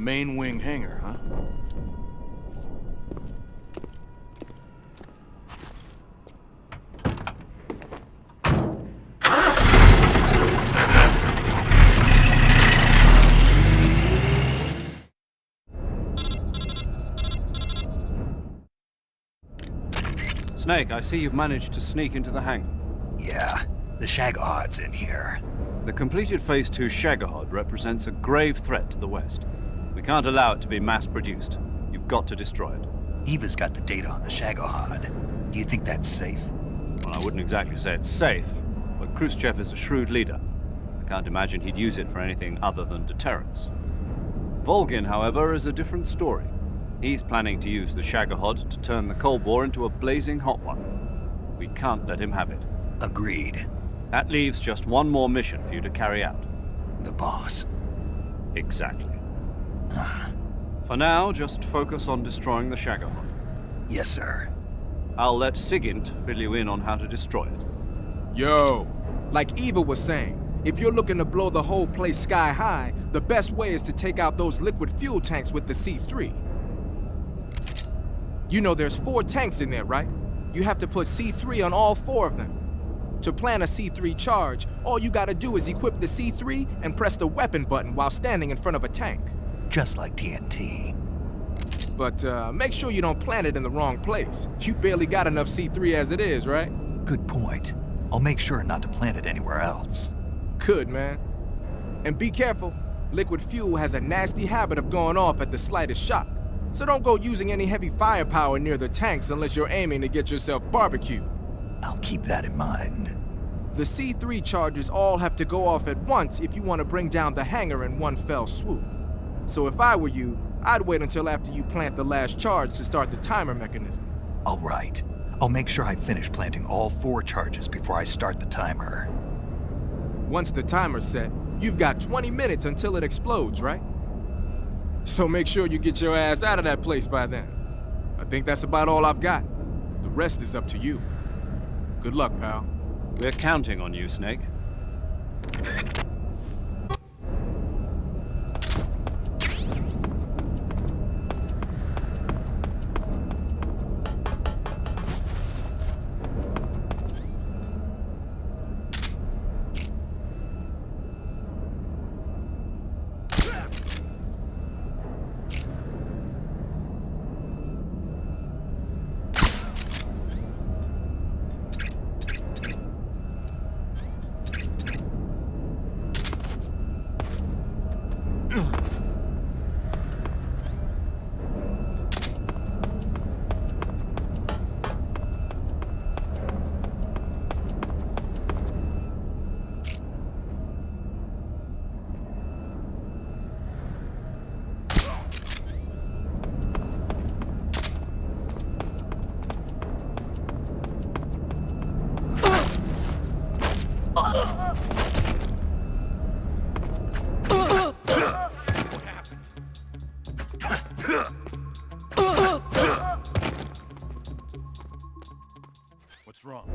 main wing hangar, huh? Snake, I see you've managed to sneak into the hangar. Yeah, the Shagohod's in here. The completed Phase 2 Shagahod represents a grave threat to the West. We can't allow it to be mass-produced. You've got to destroy it. Eva's got the data on the Shagohod. Do you think that's safe? Well, I wouldn't exactly say it's safe, but Khrushchev is a shrewd leader. I can't imagine he'd use it for anything other than deterrence. Volgin, however, is a different story. He's planning to use the Shagahod to turn the Cold War into a blazing hot one. We can't let him have it. Agreed. That leaves just one more mission for you to carry out. The boss. Exactly. For now, just focus on destroying the Shagahod. Yes, sir. I'll let Sigint fill you in on how to destroy it. Yo, like Eva was saying, if you're looking to blow the whole place sky high, the best way is to take out those liquid fuel tanks with the C3. You know there's 4 tanks in there, right? You have to put C3 on all 4 of them. To plan a C3 charge, all you gotta do is equip the C3 and press the weapon button while standing in front of a tank. Just like TNT. But make sure you don't plant it in the wrong place. You barely got enough C3 as it is, right? Good point. I'll make sure not to plant it anywhere else. Good, man. And be careful. Liquid fuel has a nasty habit of going off at the slightest shock. So don't go using any heavy firepower near the tanks unless you're aiming to get yourself barbecued. I'll keep that in mind. The C3 charges all have to go off at once if you want to bring down the hangar in one fell swoop. So if I were you, I'd wait until after you plant the last charge to start the timer mechanism. All right. I'll make sure I finish planting all 4 charges before I start the timer. Once the timer's set, you've got 20 minutes until it explodes, right? So make sure you get your ass out of that place by then. I think that's about all I've got. The rest is up to you. Good luck, pal. We're counting on you, Snake. What's wrong?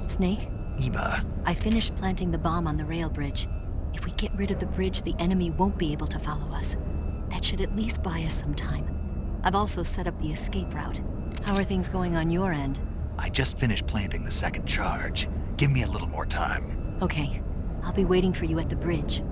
Snake? Eva. I finished planting the bomb on the rail bridge. If we get rid of the bridge, the enemy won't be able to follow us. That should at least buy us some time. I've also set up the escape route. How are things going on your end? I just finished planting the 2nd charge. Give me a little more time. Okay. I'll be waiting for you at the bridge.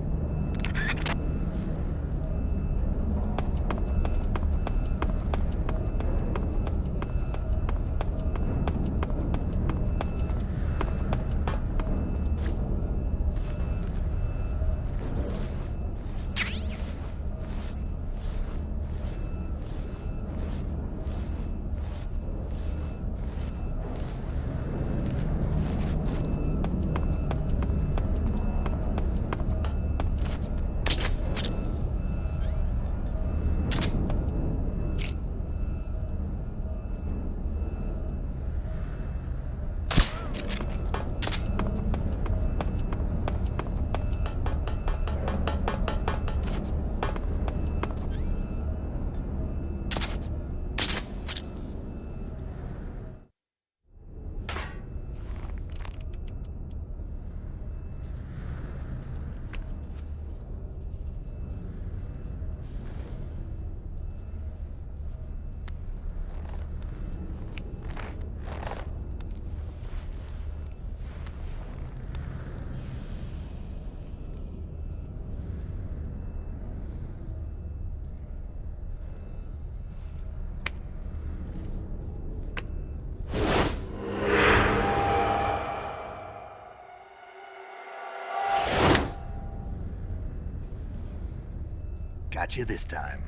Got you this time.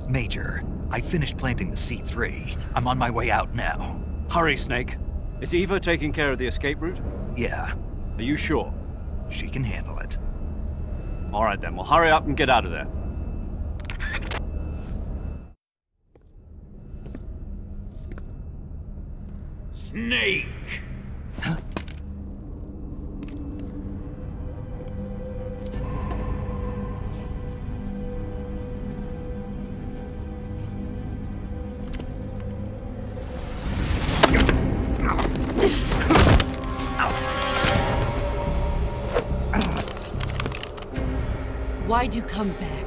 Major, I finished planting the C3. I'm on my way out now. Hurry, Snake. Is Eva taking care of the escape route? Yeah, Are you sure? she can handle it. All right then, well hurry up and get out of there. Snake! Why'd you come back?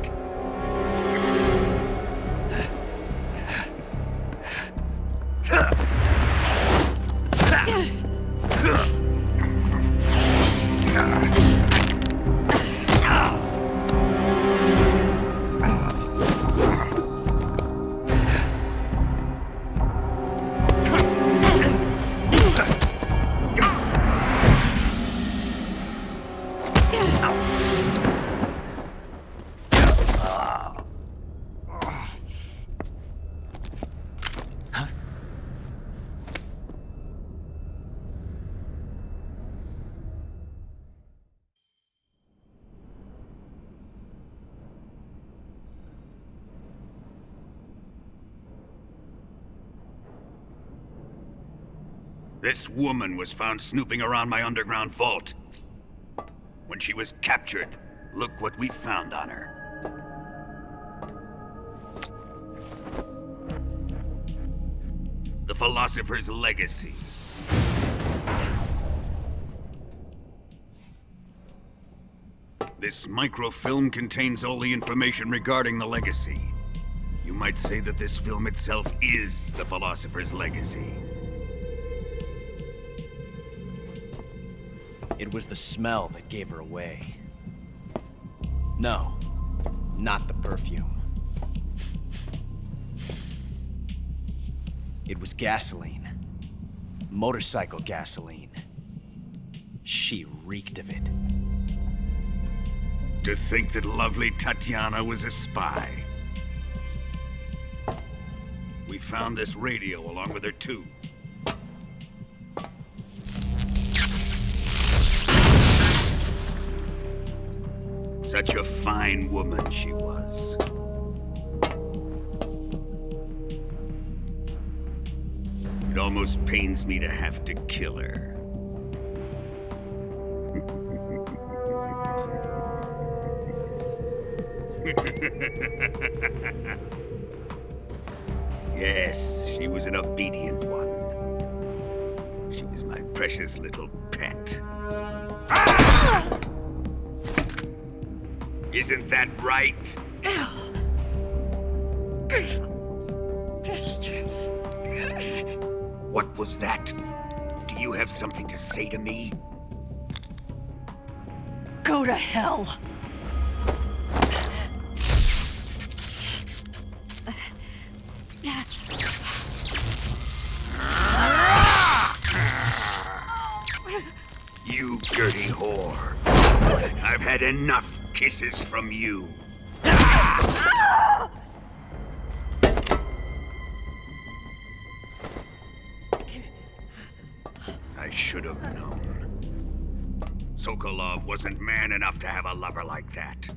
This woman was found snooping around my underground vault. When she was captured, look what we found on her. The philosopher's legacy. This microfilm contains all the information regarding the legacy. You might say that this film itself is the philosopher's legacy. It was the smell that gave her away. No, not the perfume. It was gasoline. Motorcycle gasoline. She reeked of it. To think that lovely Tatiana was a spy. We found this radio along with her too. Such a fine woman she was. It almost pains me to have to kill her. Yes, she was an obedient one. She was my precious little pet. Ah! Isn't that right? Bastard. What was that? Do you have something to say to me? Go to hell. You dirty whore. I've had enough kisses from you. I should have known. Sokolov wasn't man enough to have a lover like that.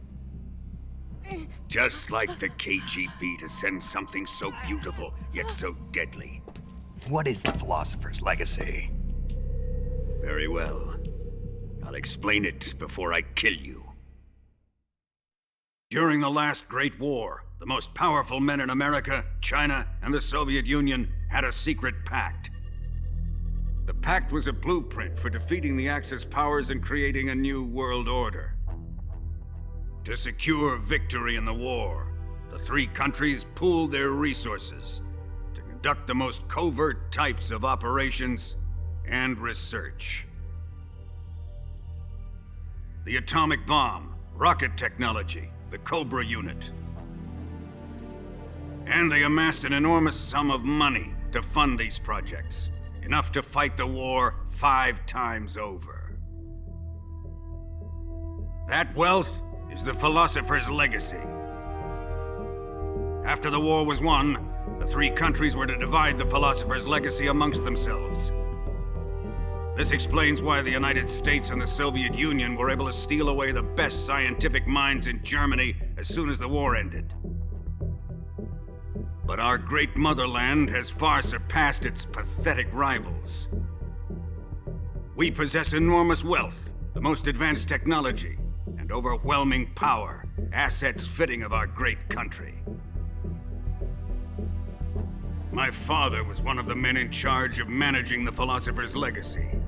Just like the KGB to send something so beautiful, yet so deadly. What is the philosopher's legacy? Very well. I'll explain it before I kill you. During the last Great War, the most powerful men in America, China, and the Soviet Union had a secret pact. The pact was a blueprint for defeating the Axis powers and creating a new world order. To secure victory in the war, the three countries pooled their resources to conduct the most covert types of operations and research. The atomic bomb, rocket technology, the Cobra unit. And they amassed an enormous sum of money to fund these projects, enough to fight the war 5 times over. That wealth is the philosopher's legacy. After the war was won, the 3 countries were to divide the philosopher's legacy amongst themselves. This explains why the United States and the Soviet Union were able to steal away the best scientific minds in Germany as soon as the war ended. But our great motherland has far surpassed its pathetic rivals. We possess enormous wealth, the most advanced technology, and overwhelming power, assets fitting of our great country. My father was one of the men in charge of managing the philosopher's legacy.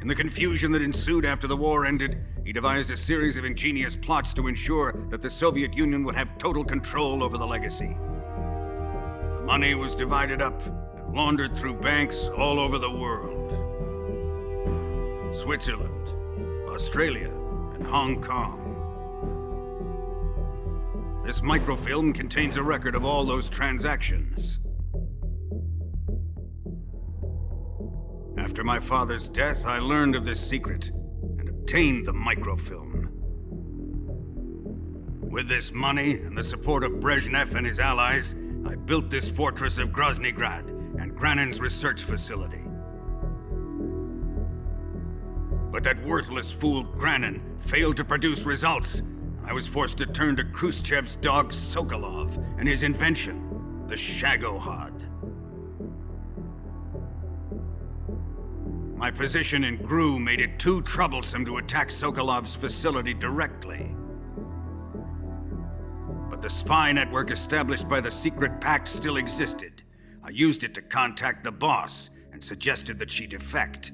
In the confusion that ensued after the war ended, he devised a series of ingenious plots to ensure that the Soviet Union would have total control over the legacy. The money was divided up and laundered through banks all over the world. Switzerland, Australia, and Hong Kong. This microfilm contains a record of all those transactions. After my father's death, I learned of this secret and obtained the microfilm. With this money and the support of Brezhnev and his allies, I built this fortress of Groznygrad and Granin's research facility. But that worthless fool Granin failed to produce results. I was forced to turn to Khrushchev's dog Sokolov and his invention, the Shagohod. My position in GRU made it too troublesome to attack Sokolov's facility directly. But the spy network established by the secret pact still existed. I used it to contact the boss and suggested that she defect.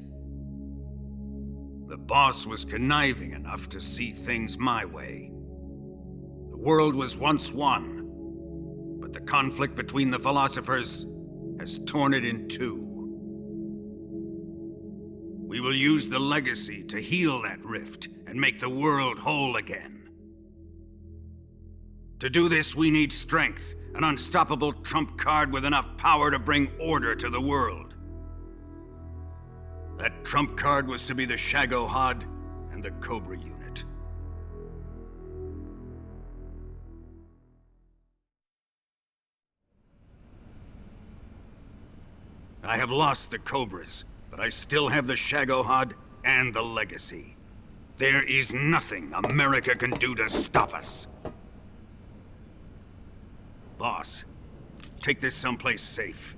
The boss was conniving enough to see things my way. The world was once one, but the conflict between the philosophers has torn it in two. We will use the legacy to heal that rift and make the world whole again. To do this, we need strength, an unstoppable trump card with enough power to bring order to the world. That trump card was to be the Shagohod and the Cobra unit. I have lost the Cobras, but I still have the Shagohod and the legacy. There is nothing America can do to stop us. Boss, take this someplace safe.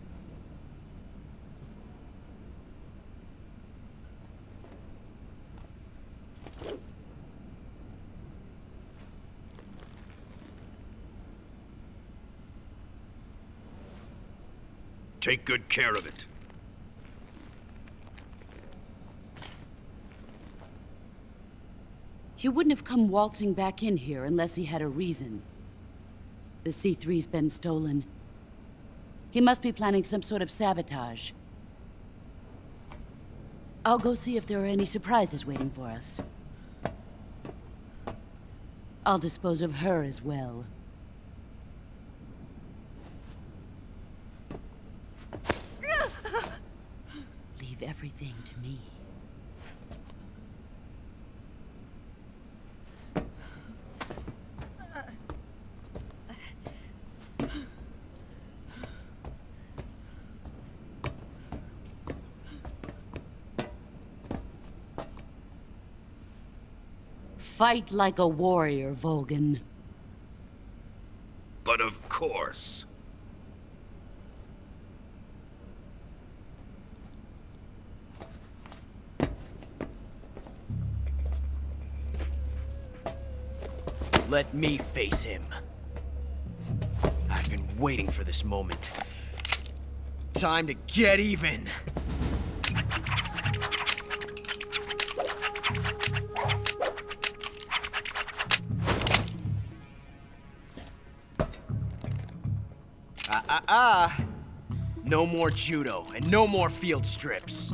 Take good care of it. He wouldn't have come waltzing back in here unless he had a reason. The C3's been stolen. He must be planning some sort of sabotage. I'll go see if there are any surprises waiting for us. I'll dispose of her as well. Leave everything to me. Fight like a warrior, Volgin. But of course. Let me face him. I've been waiting for this moment. Time to get even. No more judo, and no more field strips.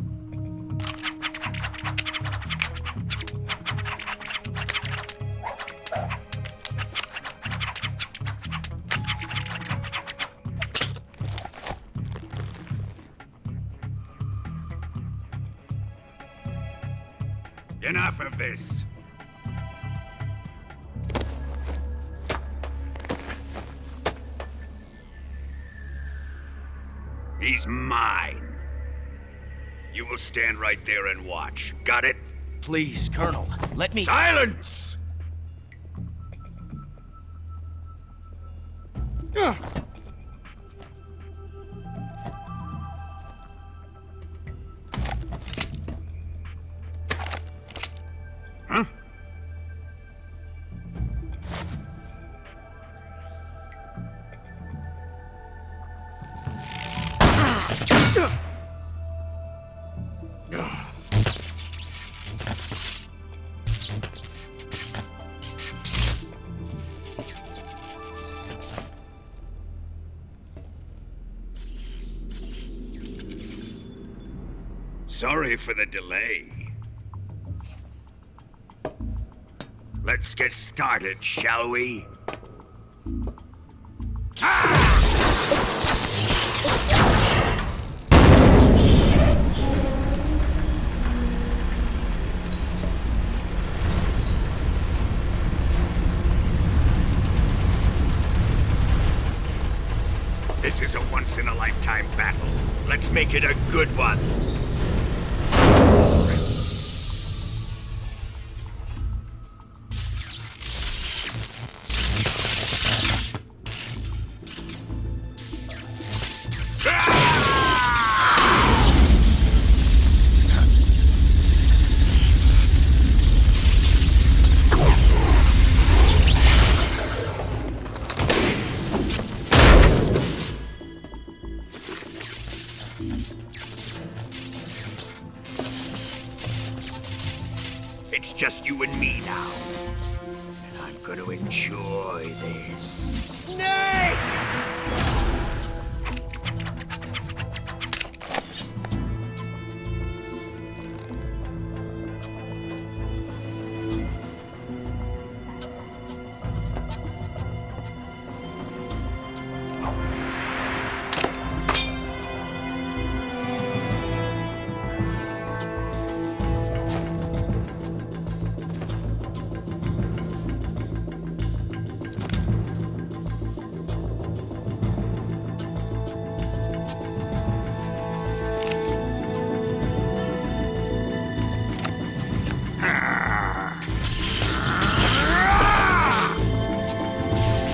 Enough of this. He's mine. You will stand right there and watch. Got it? Please, Colonel, let me... Silence! Huh? Sorry for the delay. Let's get started, shall we? This is a once-in-a-lifetime battle. Let's make it a good one. It's just you and me now. And I'm gonna enjoy this. Snake!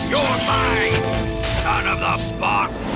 You're mine, son of the boss!